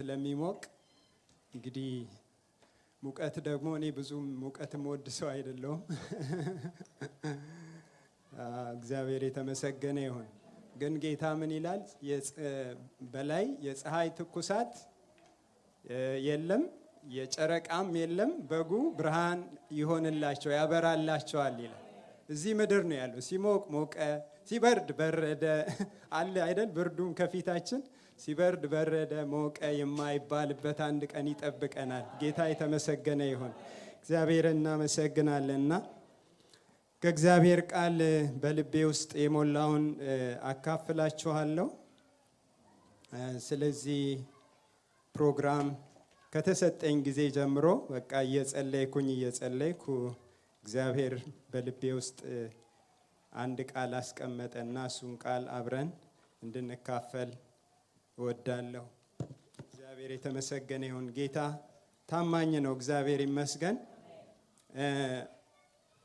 ስለሚሞቅ እንግዲህ ሙቀት ደግሞ እኔ ብዙ ሙቀት የምወድ ሰው አይደለሁም። እግዚአብሔር የተመሰገነ ይሁን። ግን ጌታ ምን ይላል? በላይ የፀሐይ ትኩሳት የለም የጨረቃም የለም፣ በጉ ብርሃን ይሆንላቸው ያበራላቸዋል ይላል። እዚህ ምድር ነው ያለው። ሲሞቅ ሞቀ፣ ሲበርድ በረደ አለ አይደል? ብርዱም ከፊታችን ሲበርድ በረደ ሞቀ የማይባልበት አንድ ቀን ይጠብቀናል። ጌታ የተመሰገነ ይሁን። እግዚአብሔር እናመሰግናለንና ከእግዚአብሔር ቃል በልቤ ውስጥ የሞላውን አካፍላችኋለሁ። ስለዚህ ፕሮግራም ከተሰጠኝ ጊዜ ጀምሮ በቃ እየጸለይኩ እግዚአብሔር በልቤ ውስጥ አንድ ቃል አስቀመጠና እሱን ቃል አብረን እንድንካፈል እወዳለሁ። እግዚአብሔር የተመሰገነ ይሁን። ጌታ ታማኝ ነው። እግዚአብሔር ይመስገን።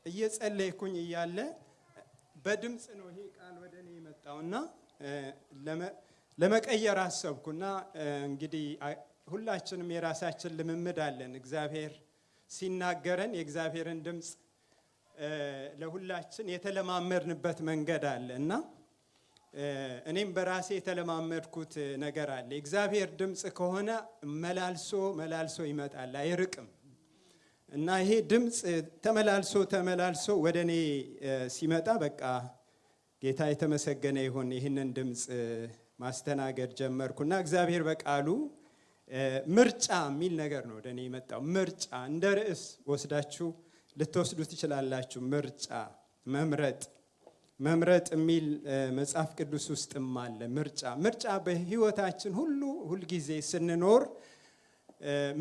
እየጸለይኩኝ እያለ በድምፅ ነው ይሄ ቃል ወደ እኔ የመጣውና ለመቀየር አሰብኩና እንግዲህ ሁላችንም የራሳችን ልምምድ አለን። እግዚአብሔር ሲናገረን የእግዚአብሔርን ድምፅ ለሁላችን የተለማመድንበት መንገድ አለ እና እኔም በራሴ የተለማመድኩት ነገር አለ። እግዚአብሔር ድምፅ ከሆነ መላልሶ ይመጣል፣ አይርቅም። እና ይሄ ድምፅ ተመላልሶ ወደ እኔ ሲመጣ በቃ ጌታ የተመሰገነ ይሁን። ይህንን ድምፅ ማስተናገድ ጀመርኩና እግዚአብሔር በቃሉ ምርጫ የሚል ነገር ነው ወደ እኔ የመጣው። ምርጫ እንደ ርዕስ ወስዳችሁ ልትወስዱ ትችላላችሁ። ምርጫ፣ መምረጥ የሚል መጽሐፍ ቅዱስ ውስጥም አለ። ምርጫ በህይወታችን ሁልጊዜ ስንኖር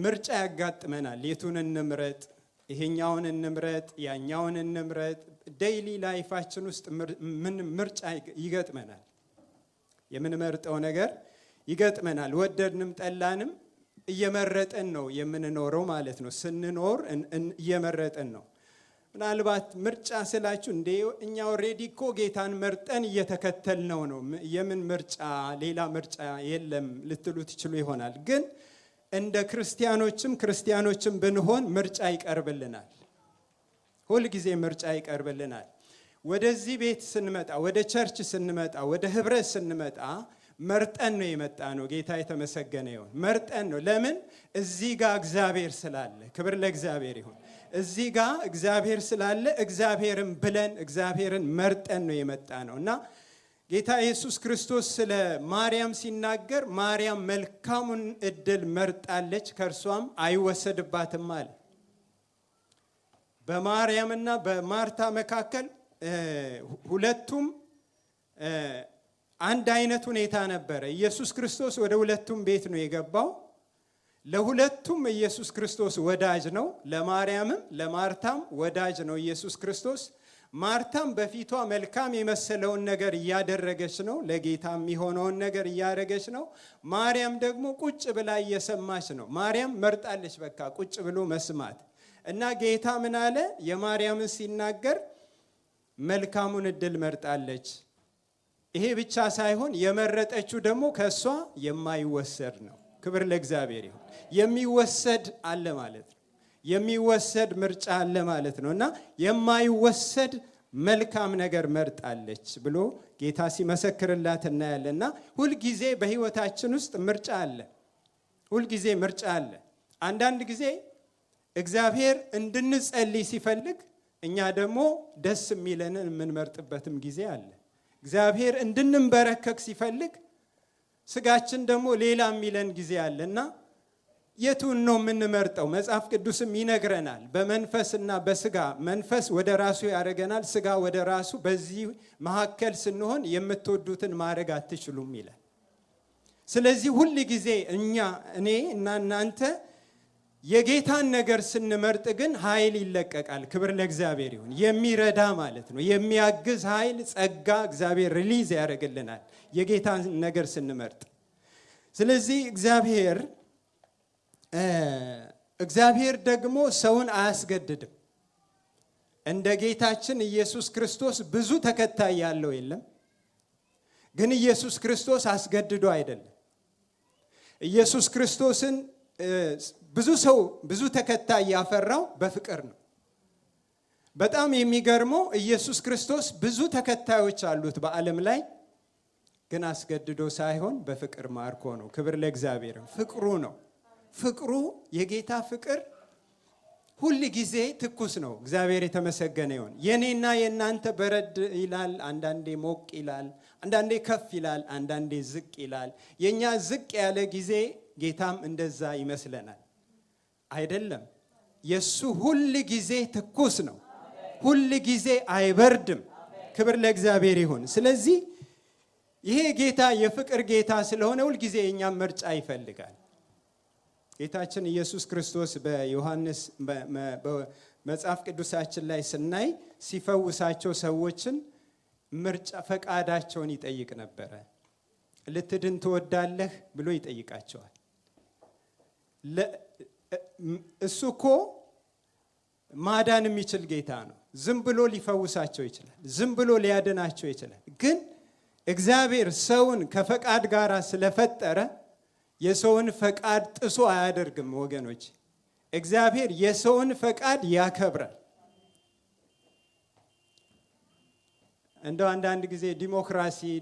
ምርጫ ያጋጥመናል። የቱን እንምረጥ? ይሄኛውን እንምረጥ? ያኛውን እንምረጥ? ዴይሊ ላይፋችን ውስጥ ምርጫ ይገጥመናል። የምንመርጠው ነገር ይገጥመናል። ወደድንም ጠላንም እየመረጠን ነው የምንኖረው ማለት ነው። ስንኖር እየመረጠን ነው። ምናልባት ምርጫ ስላችሁ እንዴ እኛ ኦልሬዲ እኮ ጌታን መርጠን እየተከተልነው ነው፣ የምን ምርጫ? ሌላ ምርጫ የለም ልትሉ ትችሉ ይሆናል። ግን እንደ ክርስቲያኖችም ብንሆን ምርጫ ይቀርብልናል። ሁልጊዜ ምርጫ ይቀርብልናል። ወደዚህ ቤት ስንመጣ፣ ወደ ቸርች ስንመጣ፣ ወደ ህብረት ስንመጣ መርጠን ነው የመጣ ነው። ጌታ የተመሰገነ ይሁን። መርጠን ነው። ለምን? እዚህ ጋር እግዚአብሔር ስላለ። ክብር ለእግዚአብሔር ይሁን። እዚህ ጋር እግዚአብሔር ስላለ እግዚአብሔርን ብለን እግዚአብሔርን መርጠን ነው የመጣ ነው እና ጌታ ኢየሱስ ክርስቶስ ስለ ማርያም ሲናገር ማርያም መልካሙን እድል መርጣለች፣ ከእርሷም አይወሰድባትም አለ። በማርያምና በማርታ መካከል ሁለቱም አንድ አይነት ሁኔታ ነበረ። ኢየሱስ ክርስቶስ ወደ ሁለቱም ቤት ነው የገባው። ለሁለቱም ኢየሱስ ክርስቶስ ወዳጅ ነው። ለማርያምም ለማርታም ወዳጅ ነው ኢየሱስ ክርስቶስ። ማርታም በፊቷ መልካም የመሰለውን ነገር እያደረገች ነው፣ ለጌታ የሚሆነውን ነገር እያደረገች ነው። ማርያም ደግሞ ቁጭ ብላ እየሰማች ነው። ማርያም መርጣለች፣ በቃ ቁጭ ብሎ መስማት እና ጌታ ምን አለ? የማርያምን ሲናገር መልካሙን እድል መርጣለች። ይሄ ብቻ ሳይሆን የመረጠችው ደግሞ ከእሷ የማይወሰድ ነው። ክብር ለእግዚአብሔር ይሁን። የሚወሰድ አለ ማለት ነው። የሚወሰድ ምርጫ አለ ማለት ነው እና የማይወሰድ መልካም ነገር መርጣለች ብሎ ጌታ ሲመሰክርላት እናያለን። እና ሁልጊዜ በህይወታችን ውስጥ ምርጫ አለ። ሁልጊዜ ምርጫ አለ። አንዳንድ ጊዜ እግዚአብሔር እንድንጸልይ ሲፈልግ እኛ ደግሞ ደስ የሚለንን የምንመርጥበትም ጊዜ አለ። እግዚአብሔር እንድንበረከክ ሲፈልግ ስጋችን ደግሞ ሌላ የሚለን ጊዜ አለ እና የቱን ነው የምንመርጠው? መጽሐፍ ቅዱስም ይነግረናል። በመንፈስና በስጋ መንፈስ ወደ ራሱ ያደረገናል፣ ስጋ ወደ ራሱ። በዚህ መካከል ስንሆን የምትወዱትን ማድረግ አትችሉም ይላል። ስለዚህ ሁል ጊዜ እኔ እና እናንተ የጌታን ነገር ስንመርጥ ግን ኃይል ይለቀቃል። ክብር ለእግዚአብሔር ይሁን። የሚረዳ ማለት ነው፣ የሚያግዝ ኃይል፣ ጸጋ እግዚአብሔር ሪሊዝ ያደርግልናል የጌታን ነገር ስንመርጥ። ስለዚህ እግዚአብሔር ደግሞ ሰውን አያስገድድም። እንደ ጌታችን ኢየሱስ ክርስቶስ ብዙ ተከታይ ያለው የለም። ግን ኢየሱስ ክርስቶስ አስገድዶ አይደለም። ኢየሱስ ክርስቶስን ብዙ ሰው ብዙ ተከታይ ያፈራው በፍቅር ነው። በጣም የሚገርመው ኢየሱስ ክርስቶስ ብዙ ተከታዮች አሉት በዓለም ላይ፣ ግን አስገድዶ ሳይሆን በፍቅር ማርኮ ነው። ክብር ለእግዚአብሔር። ፍቅሩ ነው። ፍቅሩ የጌታ ፍቅር ሁል ጊዜ ትኩስ ነው። እግዚአብሔር የተመሰገነ ይሁን። የኔና የናንተ በረድ ይላል፣ አንዳንዴ ሞቅ ይላል፣ አንዳንዴ ከፍ ይላል፣ አንዳንዴ ዝቅ ይላል። የኛ ዝቅ ያለ ጊዜ ጌታም እንደዛ ይመስለናል። አይደለም። የሱ ሁል ጊዜ ትኩስ ነው። ሁል ጊዜ አይበርድም። ክብር ለእግዚአብሔር ይሁን። ስለዚህ ይሄ ጌታ የፍቅር ጌታ ስለሆነ ሁል ጊዜ የኛም ምርጫ ይፈልጋል። ጌታችን ኢየሱስ ክርስቶስ በዮሐንስ መጽሐፍ ቅዱሳችን ላይ ስናይ ሲፈውሳቸው ሰዎችን ምርጫ ፈቃዳቸውን ይጠይቅ ነበረ። ልትድን ትወዳለህ ብሎ ይጠይቃቸዋል። እሱ እኮ ማዳን የሚችል ጌታ ነው። ዝም ብሎ ሊፈውሳቸው ይችላል። ዝም ብሎ ሊያድናቸው ይችላል። ግን እግዚአብሔር ሰውን ከፈቃድ ጋር ስለፈጠረ የሰውን ፈቃድ ጥሶ አያደርግም ወገኖች። እግዚአብሔር የሰውን ፈቃድ ያከብራል። እንደው አንዳንድ ጊዜ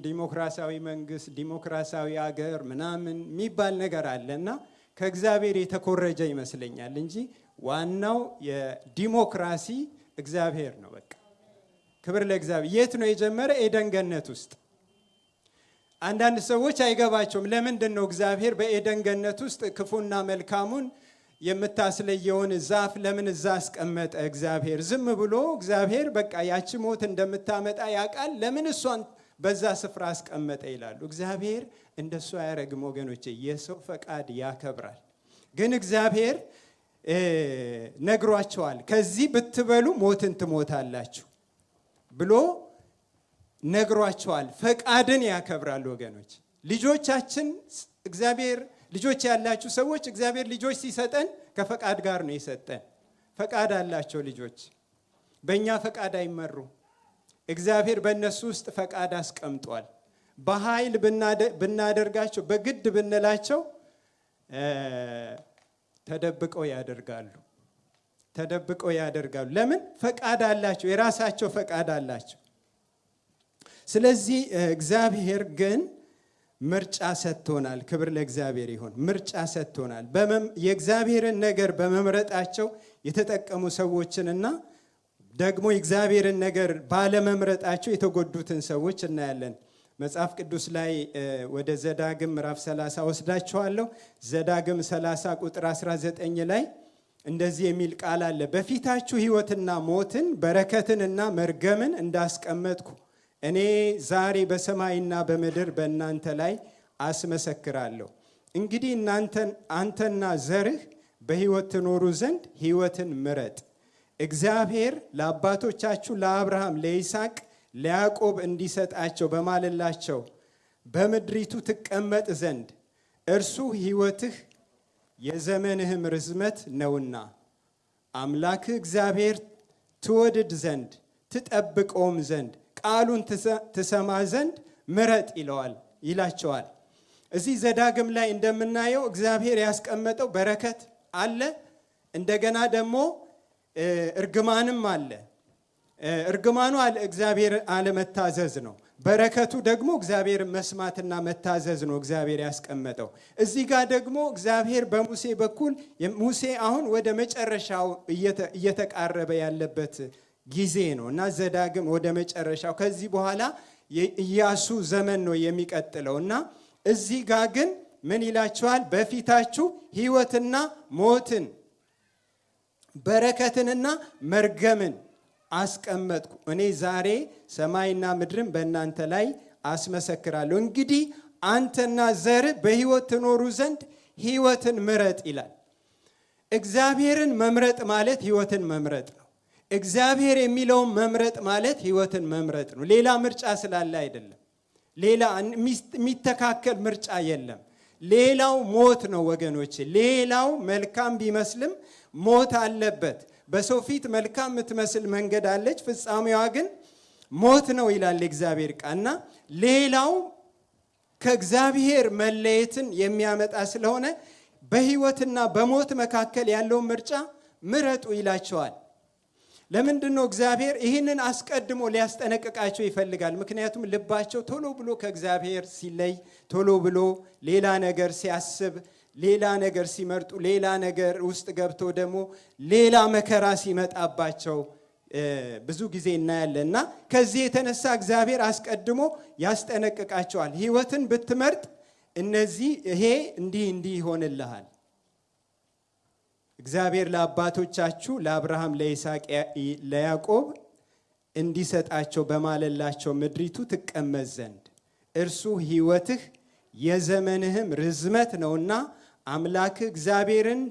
ዲሞክራሲያዊ መንግስት፣ ዲሞክራሲያዊ አገር ምናምን የሚባል ነገር አለና ከእግዚአብሔር የተኮረጀ ይመስለኛል እንጂ ዋናው የዲሞክራሲ እግዚአብሔር ነው። በቃ ክብር ለእግዚአብሔር። የት ነው የጀመረ? ኤደን ገነት ውስጥ። አንዳንድ ሰዎች አይገባቸውም። ለምንድን ነው እግዚአብሔር በኤደን ገነት ውስጥ ክፉና መልካሙን የምታስለየውን ዛፍ ለምን እዛ አስቀመጠ? እግዚአብሔር ዝም ብሎ እግዚአብሔር በቃ ያቺ ሞት እንደምታመጣ ያውቃል፣ ለምን እሷን በዛ ስፍራ አስቀመጠ ይላሉ። እግዚአብሔር እንደሱ አያረግም ወገኖቼ። የሰው ፈቃድ ያከብራል። ግን እግዚአብሔር ነግሯቸዋል። ከዚህ ብትበሉ ሞትን ትሞታላችሁ ብሎ ነግሯቸዋል። ፈቃድን ያከብራል ወገኖች። ልጆቻችን እግዚአብሔር ልጆች ያላችሁ ሰዎች እግዚአብሔር ልጆች ሲሰጠን ከፈቃድ ጋር ነው የሰጠን። ፈቃድ አላቸው ልጆች። በእኛ ፈቃድ አይመሩም። እግዚአብሔር በእነሱ ውስጥ ፈቃድ አስቀምጧል። በኃይል ብናደርጋቸው በግድ ብንላቸው ተደብቀው ያደርጋሉ። ለምን? ፈቃድ አላቸው። የራሳቸው ፈቃድ አላቸው። ስለዚህ እግዚአብሔር ግን ምርጫ ሰጥቶናል። ክብር ለእግዚአብሔር ይሁን። ምርጫ ሰጥቶናል። የእግዚአብሔርን ነገር በመምረጣቸው የተጠቀሙ ሰዎችንና ደግሞ የእግዚአብሔርን ነገር ባለመምረጣቸው የተጎዱትን ሰዎች እናያለን። መጽሐፍ ቅዱስ ላይ ወደ ዘዳግም ምዕራፍ 30 ወስዳችኋለሁ። ዘዳግም 30 ቁጥር 19 ላይ እንደዚህ የሚል ቃል አለ። በፊታችሁ ሕይወትና ሞትን በረከትንና መርገምን እንዳስቀመጥኩ እኔ ዛሬ በሰማይና በምድር በእናንተ ላይ አስመሰክራለሁ። እንግዲህ አንተና ዘርህ በሕይወት ትኖሩ ዘንድ ሕይወትን ምረጥ። እግዚአብሔር ለአባቶቻችሁ ለአብርሃም፣ ለይስሐቅ፣ ለያዕቆብ እንዲሰጣቸው በማለላቸው በምድሪቱ ትቀመጥ ዘንድ እርሱ ሕይወትህ የዘመንህም ርዝመት ነውና አምላክህ እግዚአብሔር ትወድድ ዘንድ ትጠብቀውም ዘንድ ቃሉን ትሰማ ዘንድ ምረጥ ይላቸዋል። እዚህ ዘዳግም ላይ እንደምናየው እግዚአብሔር ያስቀመጠው በረከት አለ፣ እንደገና ደግሞ እርግማንም አለ። እርግማኑ እግዚአብሔር አለመታዘዝ ነው። በረከቱ ደግሞ እግዚአብሔር መስማትና መታዘዝ ነው እግዚአብሔር ያስቀመጠው። እዚህ ጋር ደግሞ እግዚአብሔር በሙሴ በኩል ሙሴ አሁን ወደ መጨረሻው እየተቃረበ ያለበት ጊዜ ነው እና ዘዳግም ወደ መጨረሻው ከዚህ በኋላ የኢያሱ ዘመን ነው የሚቀጥለው እና እዚህ ጋር ግን ምን ይላቸዋል? በፊታችሁ ሕይወትና ሞትን በረከትንና መርገምን አስቀመጥኩ። እኔ ዛሬ ሰማይና ምድርን በእናንተ ላይ አስመሰክራለሁ። እንግዲህ አንተና ዘርህ በሕይወት ትኖሩ ዘንድ ሕይወትን ምረጥ ይላል። እግዚአብሔርን መምረጥ ማለት ሕይወትን መምረጥ ነው። እግዚአብሔር የሚለውን መምረጥ ማለት ሕይወትን መምረጥ ነው። ሌላ ምርጫ ስላለ አይደለም። ሌላ የሚተካከል ምርጫ የለም። ሌላው ሞት ነው ወገኖቼ። ሌላው መልካም ቢመስልም ሞት አለበት። በሰው ፊት መልካም የምትመስል መንገድ አለች፣ ፍጻሜዋ ግን ሞት ነው ይላል እግዚአብሔር ቃልና ሌላው ከእግዚአብሔር መለየትን የሚያመጣ ስለሆነ በህይወትና በሞት መካከል ያለውን ምርጫ ምረጡ ይላቸዋል። ለምንድነው እግዚአብሔር ይህንን አስቀድሞ ሊያስጠነቅቃቸው ይፈልጋል? ምክንያቱም ልባቸው ቶሎ ብሎ ከእግዚአብሔር ሲለይ፣ ቶሎ ብሎ ሌላ ነገር ሲያስብ፣ ሌላ ነገር ሲመርጡ፣ ሌላ ነገር ውስጥ ገብቶ ደግሞ ሌላ መከራ ሲመጣባቸው ብዙ ጊዜ እናያለን። እና ከዚህ የተነሳ እግዚአብሔር አስቀድሞ ያስጠነቅቃቸዋል። ህይወትን ብትመርጥ ይሄ እንዲህ ይሆንልሃል። እግዚአብሔር ለአባቶቻችሁ ለአብርሃም፣ ለይስሐቅ፣ ለያዕቆብ እንዲሰጣቸው በማለላቸው ምድሪቱ ትቀመጥ ዘንድ እርሱ ህይወትህ የዘመንህም ርዝመት ነውና አምላክህ እግዚአብሔርን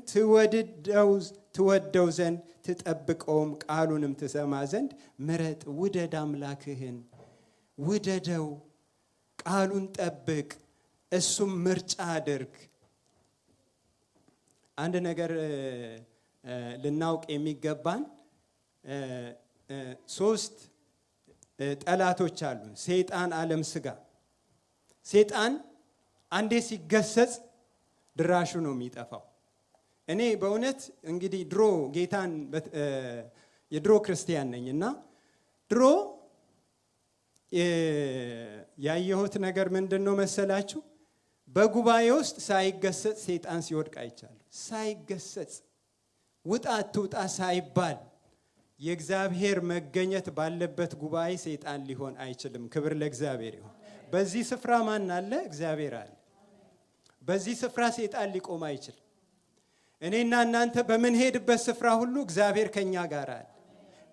ትወደው ዘንድ ትጠብቀውም ቃሉንም ትሰማ ዘንድ ምረጥ። ውደድ፣ አምላክህን ውደደው፣ ቃሉን ጠብቅ፣ እሱም ምርጫ አድርግ። አንድ ነገር ልናውቅ የሚገባን 3 ጠላቶች አሉ። ሰይጣን፣ ዓለም፣ ስጋ። ሰይጣን አንዴ ሲገሰጽ ድራሹ ነው የሚጠፋው። እኔ በእውነት እንግዲህ የድሮ ክርስቲያን ነኝ እና ድሮ ያየሁት ነገር ምንድን ነው መሰላችሁ? በጉባኤ ውስጥ ሳይገሰጽ ሰይጣን ሲወድቅ አይቻለሁ። ሳይገሰጽ ውጣ አትውጣ ሳይባል የእግዚአብሔር መገኘት ባለበት ጉባኤ ሰይጣን ሊሆን አይችልም። ክብር ለእግዚአብሔር ይሁን። በዚህ ስፍራ ማን አለ? እግዚአብሔር አለ። በዚህ ስፍራ ሰይጣን ሊቆም አይችልም። እኔና እናንተ በምንሄድበት ስፍራ ሁሉ እግዚአብሔር ከኛ ጋር አለ።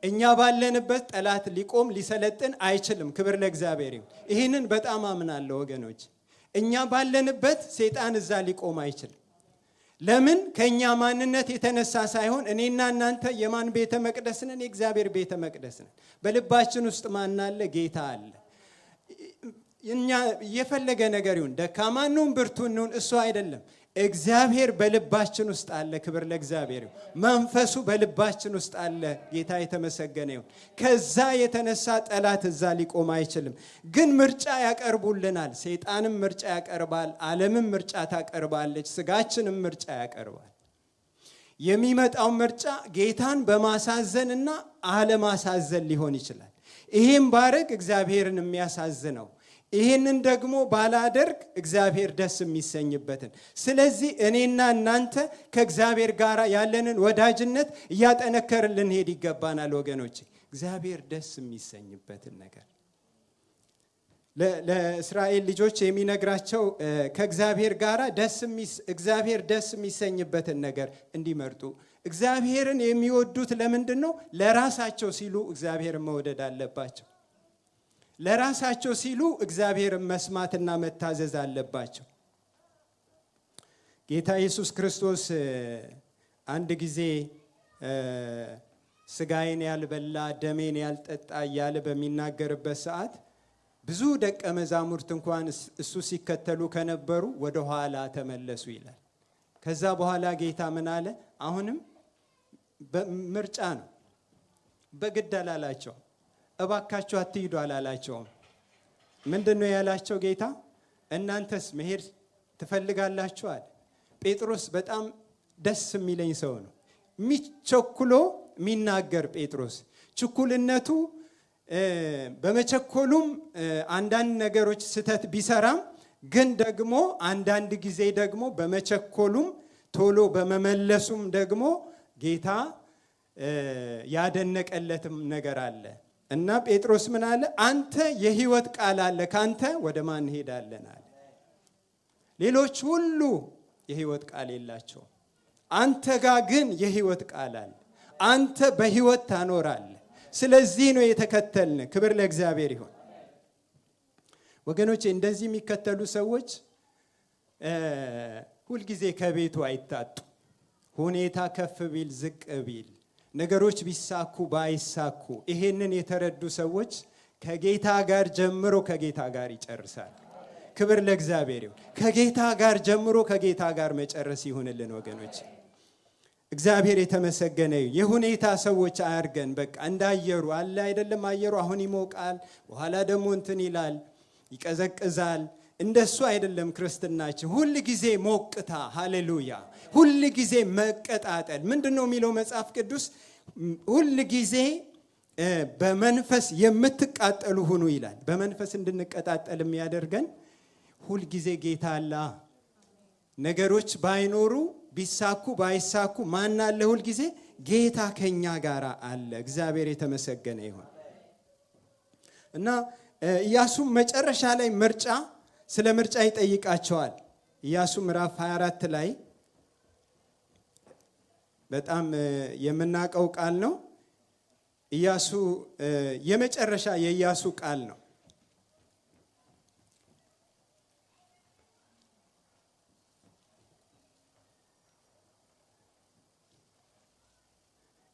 እኛ ባለንበት ጠላት ሊቆም ሊሰለጥን አይችልም። ክብር ለእግዚአብሔር ይሁን። ይህንን በጣም አምናለሁ ወገኖች። እኛ ባለንበት ሰይጣን እዛ ሊቆም አይችልም። ለምን? ከኛ ማንነት የተነሳ ሳይሆን እኔና እናንተ የማን ቤተ መቅደስ ነን? የእግዚአብሔር ቤተ መቅደስ ነን። በልባችን ውስጥ ማን አለ? ጌታ አለ። እኛ የፈለገ ነገር ይሁን፣ ደካማ እንሁን፣ ብርቱ እንሁን፣ እሱ አይደለም። እግዚአብሔር በልባችን ውስጥ አለ። ክብር ለእግዚአብሔር ይሁን። መንፈሱ በልባችን ውስጥ አለ። ጌታ የተመሰገነ ይሁን። ከዛ የተነሳ ጠላት እዛ ሊቆም አይችልም። ግን ምርጫ ያቀርቡልናል። ሰይጣንም ምርጫ ያቀርባል፣ ዓለምም ምርጫ ታቀርባለች፣ ስጋችንም ምርጫ ያቀርባል። የሚመጣው ምርጫ ጌታን በማሳዘንና አለማሳዘን ሊሆን ይችላል። ይሄም ባረግ እግዚአብሔርን የሚያሳዝነው፣ ይህንን ደግሞ ባላደርግ እግዚአብሔር ደስ የሚሰኝበትን። ስለዚህ እኔና እናንተ ከእግዚአብሔር ጋር ያለንን ወዳጅነት እያጠነከርን ልንሄድ ይገባናል ወገኖች። እግዚአብሔር ደስ የሚሰኝበትን ነገር ለእስራኤል ልጆች የሚነግራቸው ከእግዚአብሔር ጋር እግዚአብሔር ደስ የሚሰኝበትን ነገር እንዲመርጡ። እግዚአብሔርን የሚወዱት ለምንድን ነው? ለራሳቸው ሲሉ እግዚአብሔርን መውደድ አለባቸው። ለራሳቸው ሲሉ እግዚአብሔርን መስማትና መታዘዝ አለባቸው። ጌታ ኢየሱስ ክርስቶስ አንድ ጊዜ ስጋዬን ያልበላ ደሜን ያልጠጣ እያለ በሚናገርበት ሰዓት ብዙ ደቀ መዛሙርት እንኳን እሱ ሲከተሉ ከነበሩ ወደ ኋላ ተመለሱ ይላል። ከዛ በኋላ ጌታ ምን አለ? አሁንም ምርጫ ነው። በግድ አላላቸው። እባካችሁ አትሂዱ አላላቸውም። ምንድነው ያላቸው ጌታ? እናንተስ መሄድ ትፈልጋላችሁ አለ። ጴጥሮስ በጣም ደስ የሚለኝ ሰው ነው። የሚቸኩሎ የሚናገር ጴጥሮስ። ችኩልነቱ በመቸኮሉም አንዳንድ ነገሮች ስተት ቢሰራም ግን ደግሞ አንዳንድ ጊዜ ደግሞ በመቸኮሉም ቶሎ በመመለሱም ደግሞ ጌታ ያደነቀለትም ነገር አለ። እና ጴጥሮስ ምን አለ? አንተ የህይወት ቃል አለ፣ ካንተ ወደ ማን እንሄዳለን አለ። ሌሎች ሁሉ የህይወት ቃል የላቸው፣ አንተ ጋር ግን የህይወት ቃል አለ። አንተ በህይወት ታኖራለህ። ስለዚህ ነው የተከተልን። ክብር ለእግዚአብሔር ይሁን። ወገኖቼ እንደዚህ የሚከተሉ ሰዎች ሁልጊዜ ከቤቱ አይታጡ። ሁኔታ ከፍ ቢል ዝቅ ቢል፣ ነገሮች ቢሳኩ ባይሳኩ፣ ይሄንን የተረዱ ሰዎች ከጌታ ጋር ጀምሮ ከጌታ ጋር ይጨርሳል። ክብር ለእግዚአብሔር ይሁን። ከጌታ ጋር ጀምሮ ከጌታ ጋር መጨረስ ይሁንልን ወገኖች። እግዚአብሔር የተመሰገነ ይሁን። የሁኔታ ሰዎች አያርገን። በቃ እንዳየሩ አለ አይደለም። አየሩ አሁን ይሞቃል፣ በኋላ ደግሞ እንትን ይላል፣ ይቀዘቅዛል። እንደሱ አይደለም ክርስትናችን። ሁል ጊዜ ሞቅታ፣ ሃሌሉያ፣ ሁል ጊዜ መቀጣጠል። ምንድነው የሚለው መጽሐፍ ቅዱስ? ሁል ጊዜ በመንፈስ የምትቃጠሉ ሁኑ ይላል። በመንፈስ እንድንቀጣጠል የሚያደርገን ሁል ጊዜ ጌታ አለ። ነገሮች ባይኖሩ ቢሳኩ ባይሳኩ ማን አለ? ሁል ጊዜ ጌታ ከኛ ጋር አለ። እግዚአብሔር የተመሰገነ ይሁን። እና ኢያሱ መጨረሻ ላይ ስለ ምርጫ ይጠይቃቸዋል። ኢያሱ ምዕራፍ 24 ላይ በጣም የምናውቀው ቃል ነው። ኢያሱ የመጨረሻ የኢያሱ ቃል ነው።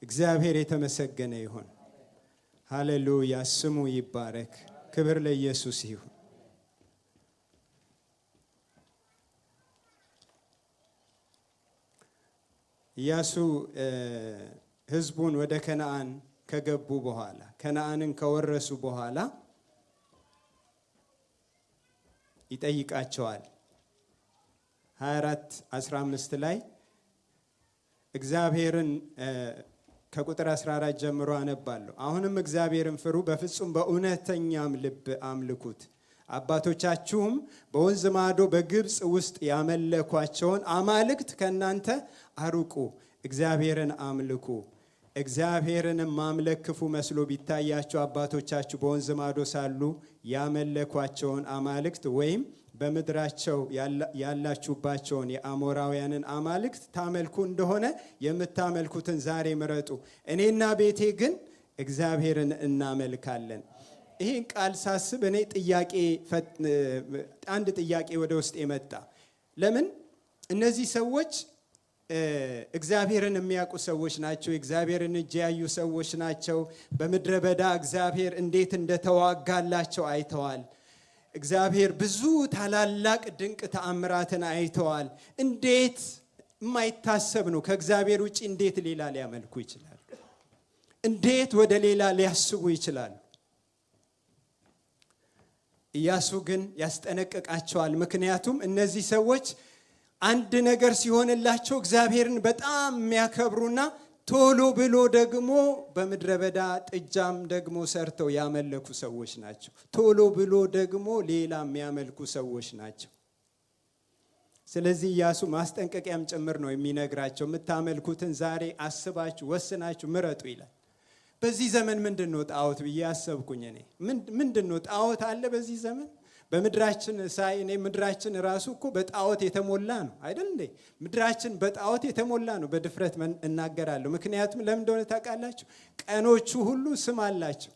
እግዚአብሔር የተመሰገነ ይሁን። ሃሌሉያ፣ ስሙ ይባረክ። ክብር ለኢየሱስ ይሁን። ኢያሱ ሕዝቡን ወደ ከነዓን ከገቡ በኋላ ከነዓንን ከወረሱ በኋላ ይጠይቃቸዋል። 24:15 ላይ እግዚአብሔርን ከቁጥር 14 ጀምሮ አነባለሁ። አሁንም እግዚአብሔርን ፍሩ፣ በፍጹም በእውነተኛም ልብ አምልኩት። አባቶቻችሁም በወንዝ ማዶ በግብፅ ውስጥ ያመለኳቸውን አማልክት ከእናንተ አርቁ፣ እግዚአብሔርን አምልኩ። እግዚአብሔርንም ማምለክ ክፉ መስሎ ቢታያችሁ አባቶቻችሁ በወንዝ ማዶ ሳሉ ያመለኳቸውን አማልክት ወይም በምድራቸው ያላችሁባቸውን የአሞራውያንን አማልክት ታመልኩ እንደሆነ የምታመልኩትን ዛሬ ምረጡ። እኔና ቤቴ ግን እግዚአብሔርን እናመልካለን። ይህን ቃል ሳስብ እኔ አንድ ጥያቄ ወደ ውስጥ የመጣ ለምን እነዚህ ሰዎች እግዚአብሔርን የሚያውቁ ሰዎች ናቸው። እግዚአብሔርን እጅ ያዩ ሰዎች ናቸው። በምድረ በዳ እግዚአብሔር እንዴት እንደተዋጋላቸው አይተዋል። እግዚአብሔር ብዙ ታላላቅ ድንቅ ተአምራትን አይተዋል። እንዴት የማይታሰብ ነው። ከእግዚአብሔር ውጪ እንዴት ሌላ ሊያመልኩ ይችላሉ? እንዴት ወደ ሌላ ሊያስቡ ይችላሉ? ኢያሱ ግን ያስጠነቅቃቸዋል። ምክንያቱም እነዚህ ሰዎች አንድ ነገር ሲሆንላቸው እግዚአብሔርን በጣም የሚያከብሩና ቶሎ ብሎ ደግሞ በምድረ በዳ ጥጃም ደግሞ ሰርተው ያመለኩ ሰዎች ናቸው። ቶሎ ብሎ ደግሞ ሌላ የሚያመልኩ ሰዎች ናቸው። ስለዚህ ኢያሱ ማስጠንቀቂያም ጭምር ነው የሚነግራቸው። የምታመልኩትን ዛሬ አስባችሁ ወስናችሁ ምረጡ ይላል። በዚህ ዘመን ምንድን ነው ጣዖት ብዬ አሰብኩኝ። እኔ ምንድን ነው ጣዖት አለ በዚህ ዘመን? በምድራችን ሳይ እኔ ምድራችን ራሱ እኮ በጣዖት የተሞላ ነው አይደል እንዴ? ምድራችን በጣዖት የተሞላ ነው። በድፍረት እናገራለሁ። ምክንያቱም ለምን እንደሆነ ታውቃላችሁ? ቀኖቹ ሁሉ ስም አላቸው።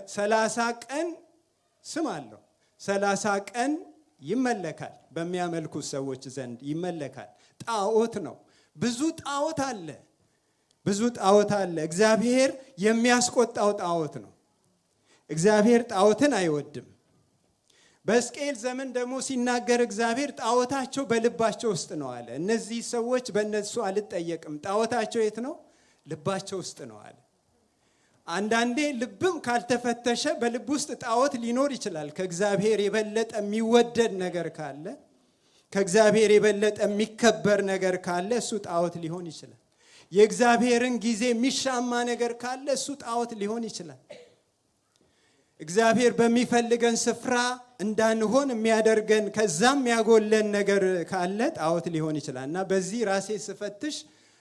30 ቀን ስም አለው። 30 ቀን ይመለካል። በሚያመልኩ ሰዎች ዘንድ ይመለካል። ጣዖት ነው። ብዙ ጣዖት አለ። ብዙ ጣዖት አለ። እግዚአብሔር የሚያስቆጣው ጣዖት ነው። እግዚአብሔር ጣዖትን አይወድም። በሕዝቅኤል ዘመን ደግሞ ሲናገር እግዚአብሔር ጣዖታቸው በልባቸው ውስጥ ነው አለ። እነዚህ ሰዎች በእነሱ አልጠየቅም። ጣዖታቸው የት ነው? ልባቸው ውስጥ ነው አለ። አንዳንዴ ልብም ካልተፈተሸ በልብ ውስጥ ጣዖት ሊኖር ይችላል። ከእግዚአብሔር የበለጠ የሚወደድ ነገር ካለ፣ ከእግዚአብሔር የበለጠ የሚከበር ነገር ካለ እሱ ጣዖት ሊሆን ይችላል። የእግዚአብሔርን ጊዜ የሚሻማ ነገር ካለ እሱ ጣዖት ሊሆን ይችላል። እግዚአብሔር በሚፈልገን ስፍራ እንዳንሆን የሚያደርገን ከዛም ያጎለን ነገር ካለ ጣዖት ሊሆን ይችላል። እና በዚህ ራሴ ስፈትሽ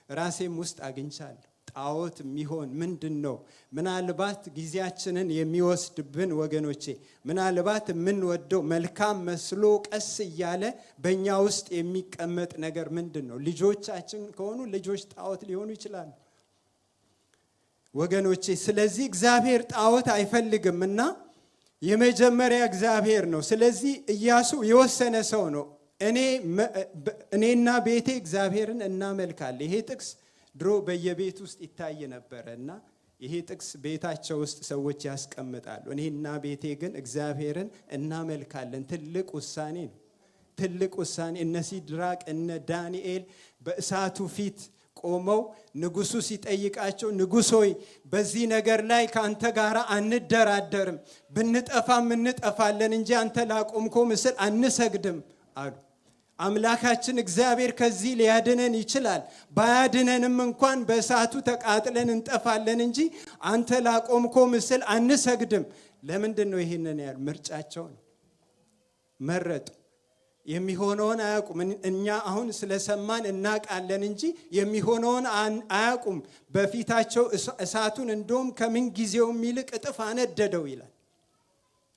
ራሴም ውስጥ አግኝቻለሁ። ጣዖት የሚሆን ምንድን ነው? ምናልባት ጊዜያችንን የሚወስድብን ወገኖቼ፣ ምናልባት የምንወደው መልካም መስሎ ቀስ እያለ በእኛ ውስጥ የሚቀመጥ ነገር ምንድን ነው? ልጆቻችን ከሆኑ ልጆች ጣዖት ሊሆኑ ይችላሉ ወገኖቼ። ስለዚህ እግዚአብሔር ጣዖት አይፈልግም እና የመጀመሪያ እግዚአብሔር ነው። ስለዚህ ኢያሱ የወሰነ ሰው ነው። እኔና ቤቴ እግዚአብሔርን እናመልካለን። ይሄ ጥቅስ ድሮ በየቤት ውስጥ ይታይ ነበረ እና ይሄ ጥቅስ ቤታቸው ውስጥ ሰዎች ያስቀምጣሉ። እኔና ቤቴ ግን እግዚአብሔርን እናመልካለን። ትልቅ ውሳኔ ነው። ትልቅ ውሳኔ። እነ ሲድራቅ እነ ዳንኤል በእሳቱ ፊት ቆመው ንጉሱ ሲጠይቃቸው ንጉሥ ሆይ በዚህ ነገር ላይ ካንተ ጋር አንደራደርም፣ ብንጠፋም እንጠፋለን እንጂ አንተ ላቆምከው ምስል አንሰግድም አሉ። አምላካችን እግዚአብሔር ከዚህ ሊያድነን ይችላል። ባያድነንም እንኳን በእሳቱ ተቃጥለን እንጠፋለን እንጂ አንተ ላቆምከው ምስል አንሰግድም። ለምንድን ነው ይሄንን ያሉ? ምርጫቸውን መረጡ። የሚሆነውን አያውቁም። እኛ አሁን ስለሰማን እናውቃለን እንጂ የሚሆነውን አያውቁም። በፊታቸው እሳቱን እንደውም ከምን ጊዜውም ይልቅ እጥፍ አነደደው ይላል።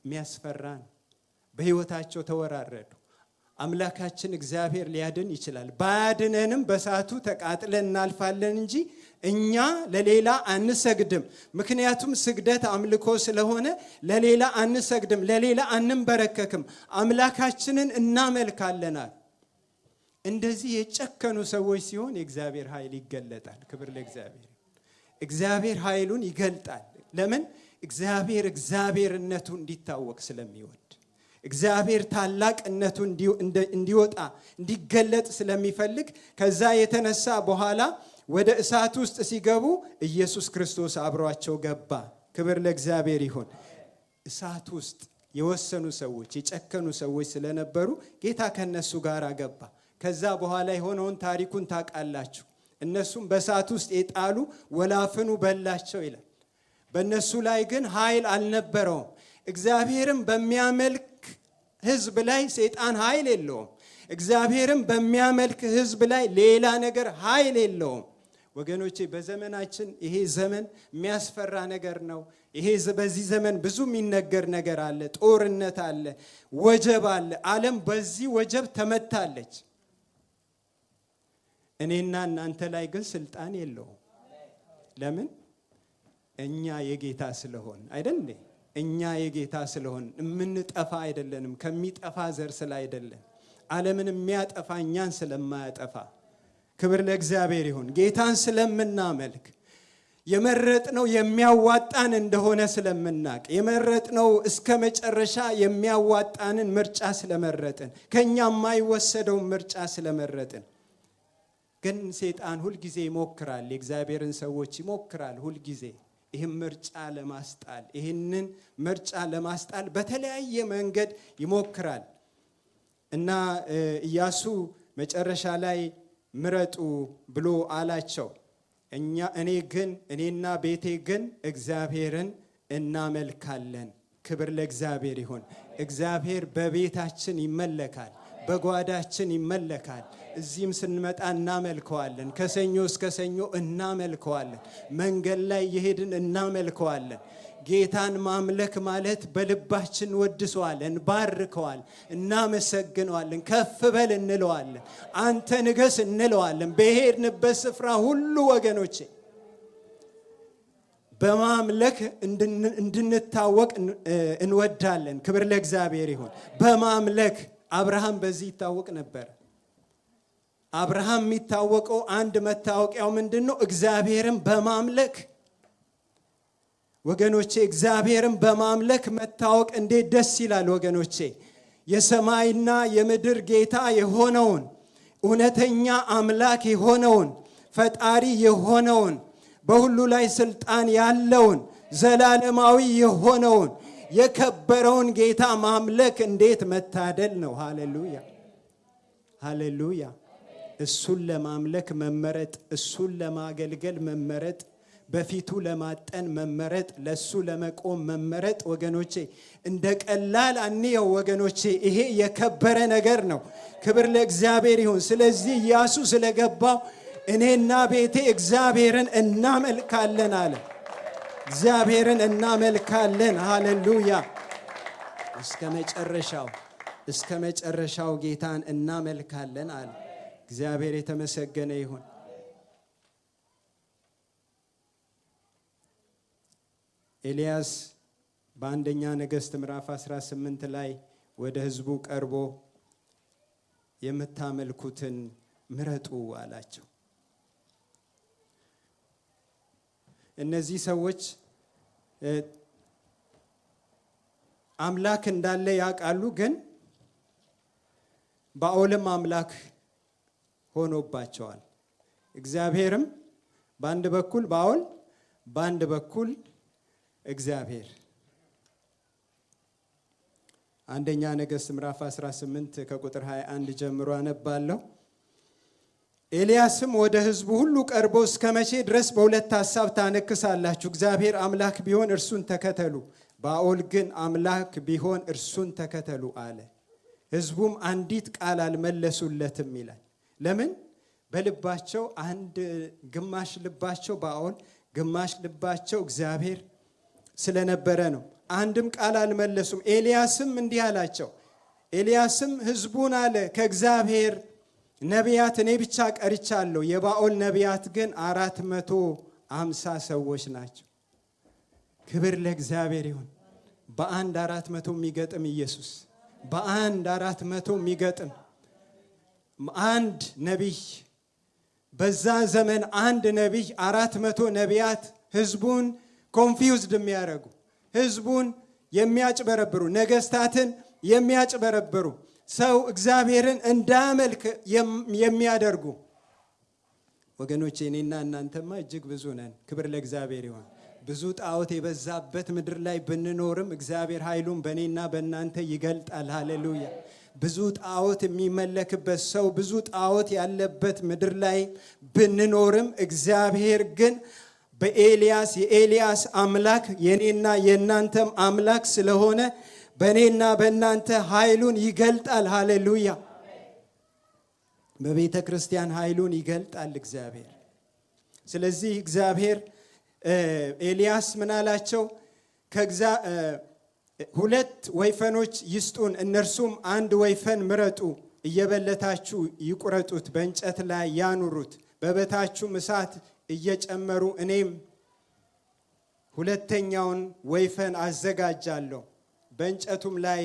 የሚያስፈራ ነው። በሕይወታቸው ተወራረዱ። አምላካችን እግዚአብሔር ሊያድን ይችላል። ባያድነንም በእሳቱ ተቃጥለን እናልፋለን እንጂ እኛ ለሌላ አንሰግድም። ምክንያቱም ስግደት አምልኮ ስለሆነ ለሌላ አንሰግድም፣ ለሌላ አንንበረከክም፣ አምላካችንን እናመልካለናል። እንደዚህ የጨከኑ ሰዎች ሲሆን የእግዚአብሔር ኃይል ይገለጣል። ክብር ለእግዚአብሔር። እግዚአብሔር ኃይሉን ይገልጣል። ለምን? እግዚአብሔርነቱ እንዲታወቅ ስለሚወድ፣ እግዚአብሔር ታላቅነቱ እንዲወጣ እንዲገለጥ ስለሚፈልግ ከዛ የተነሳ በኋላ ወደ እሳት ውስጥ ሲገቡ ኢየሱስ ክርስቶስ አብሯቸው ገባ። ክብር ለእግዚአብሔር ይሁን። እሳት ውስጥ የወሰኑ ሰዎች፣ የጨከኑ ሰዎች ስለነበሩ ጌታ ከነሱ ጋር ገባ። ከዛ በኋላ የሆነውን ታሪኩን ታውቃላችሁ። እነሱም በእሳት ውስጥ የጣሉ ወላፈኑ በላቸው ይላል። በእነሱ ላይ ግን ኃይል አልነበረውም። እግዚአብሔርም በሚያመልክ ሕዝብ ላይ ሰይጣን ኃይል የለውም። እግዚአብሔርም በሚያመልክ ሕዝብ ላይ ሌላ ነገር ኃይል የለውም። ወገኖቼ በዘመናችን ይሄ ዘመን የሚያስፈራ ነገር ነው። በዚህ ዘመን ብዙ የሚነገር ነገር አለ። ጦርነት አለ፣ ወጀብ አለ። ዓለም በዚህ ወጀብ ተመታለች። እኔና እናንተ ላይ ግን ስልጣን የለውም። ለምን? እኛ የጌታ ስለሆን አይደል? እኛ የጌታ ስለሆን የምንጠፋ አይደለንም። ከሚጠፋ ዘር ስላይደለን፣ ዓለምን የሚያጠፋ እኛን ስለማያጠፋ፣ ክብር ለእግዚአብሔር ይሁን። ጌታን ስለምናመልክ የመረጥነው የሚያዋጣን እንደሆነ ስለምናቅ፣ የመረጥነው እስከ መጨረሻ የሚያዋጣንን ምርጫ ስለመረጥን፣ ከኛ የማይወሰደውን ምርጫ ስለመረጥን። ግን ሰይጣን ሁልጊዜ ይሞክራል፣ የእግዚአብሔርን ሰዎች ይሞክራል ሁልጊዜ ይህን ምርጫ ለማስጣል፣ ይህንን ምርጫ ለማስጣል በተለያየ መንገድ ይሞክራል። እና ኢያሱ መጨረሻ ላይ ምረጡ ብሎ አላቸው። እኔና ቤቴ ግን እግዚአብሔርን እናመልካለን። ክብር ለእግዚአብሔር ይሁን። እግዚአብሔር በቤታችን ይመለካል፣ በጓዳችን ይመለካል። እዚህም ስንመጣ እናመልከዋለን። ከሰኞ እስከ ሰኞ እናመልከዋለን። መንገድ ላይ የሄድን እናመልከዋለን። ጌታን ማምለክ ማለት በልባችን ወድሰዋለን፣ ባርከዋል፣ እናመሰግነዋለን፣ ከፍ በል እንለዋለን፣ አንተ ንገስ እንለዋለን። በሄድንበት ስፍራ ሁሉ ወገኖቼ በማምለክ እንድንታወቅ እንወዳለን። ክብር ለእግዚአብሔር ይሁን። በማምለክ አብርሃም በዚህ ይታወቅ ነበር። አብርሃም የሚታወቀው አንድ መታወቂያው ምንድነው? እግዚአብሔርን በማምለክ ወገኖቼ፣ እግዚአብሔርን በማምለክ መታወቅ እንዴት ደስ ይላል ወገኖቼ። የሰማይና የምድር ጌታ የሆነውን እውነተኛ አምላክ የሆነውን ፈጣሪ የሆነውን በሁሉ ላይ ስልጣን ያለውን ዘላለማዊ የሆነውን የከበረውን ጌታ ማምለክ እንዴት መታደል ነው። ሃሌሉያ ሃሌሉያ። እሱን ለማምለክ መመረጥ፣ እሱን ለማገልገል መመረጥ፣ በፊቱ ለማጠን መመረጥ፣ ለሱ ለመቆም መመረጥ ወገኖቼ እንደ ቀላል አንየው ወገኖቼ። ይሄ የከበረ ነገር ነው። ክብር ለእግዚአብሔር ይሁን። ስለዚህ ኢያሱ ስለገባው እኔና ቤቴ እግዚአብሔርን እናመልካለን አለ። እግዚአብሔርን እናመልካለን። ሃሌሉያ። እስከ መጨረሻው ጌታን እናመልካለን አለ። እግዚአብሔር የተመሰገነ ይሁን። ኤልያስ በአንደኛ ነገሥት ምዕራፍ 18 ላይ ወደ ሕዝቡ ቀርቦ የምታመልኩትን ምረጡ አላቸው። እነዚህ ሰዎች አምላክ እንዳለ ያውቃሉ፣ ግን ባኦልም አምላክ ሆኖባቸዋል። እግዚአብሔርም በአንድ በኩል ባኦል፣ በአንድ በኩል እግዚአብሔር። አንደኛ ነገሥት ምዕራፍ 18 ከቁጥር 21 ጀምሮ አነባለሁ። ኤልያስም ወደ ሕዝቡ ሁሉ ቀርቦ እስከ መቼ ድረስ በሁለት ሐሳብ ታነክሳላችሁ? እግዚአብሔር አምላክ ቢሆን እርሱን ተከተሉ፣ ባኦል ግን አምላክ ቢሆን እርሱን ተከተሉ አለ። ሕዝቡም አንዲት ቃል አልመለሱለትም ይላል። ለምን? በልባቸው አንድ ግማሽ ልባቸው ባኦል፣ ግማሽ ልባቸው እግዚአብሔር ስለነበረ ነው። አንድም ቃል አልመለሱም። ኤልያስም እንዲህ አላቸው። ኤልያስም ሕዝቡን አለ ከእግዚአብሔር ነቢያት እኔ ብቻ ቀርቻለሁ፣ የባኦል ነቢያት ግን 450 ሰዎች ናቸው። ክብር ለእግዚአብሔር ይሁን። በአንድ 400 የሚገጥም ኢየሱስ፣ በአንድ 400 የሚገጥም አንድ ነቢይ። በዛ ዘመን አንድ ነቢይ 400 ነቢያት ህዝቡን ኮንፊውዝድ የሚያደርጉ፣ ህዝቡን የሚያጭበረብሩ፣ ነገስታትን የሚያጭበረብሩ፣ ሰው እግዚአብሔርን እንዳያመልክ የሚያደርጉ ወገኖቼ፣ እኔና እናንተማ እጅግ ብዙ ነን። ክብር ለእግዚአብሔር ይሁን። ብዙ ጣዖት የበዛበት ምድር ላይ ብንኖርም እግዚአብሔር ኃይሉን በእኔና በእናንተ ይገልጣል። ሃሌሉያ። ብዙ ጣዖት የሚመለክበት ሰው፣ ብዙ ጣዖት ያለበት ምድር ላይ ብንኖርም እግዚአብሔር ግን በኤልያስ የኤልያስ አምላክ የኔና የእናንተም አምላክ ስለሆነ በእኔና በእናንተ ኃይሉን ይገልጣል። ሃሌሉያ። በቤተ ክርስቲያን ኃይሉን ይገልጣል እግዚአብሔር። ስለዚህ እግዚአብሔር ኤልያስ ምን አላቸው? ሁለት ወይፈኖች ይስጡን፣ እነርሱም አንድ ወይፈን ምረጡ፣ እየበለታችሁ ይቁረጡት፣ በእንጨት ላይ ያኑሩት፣ በበታችሁም እሳት እየጨመሩ እኔም ሁለተኛውን ወይፈን አዘጋጃለሁ፣ በእንጨቱም ላይ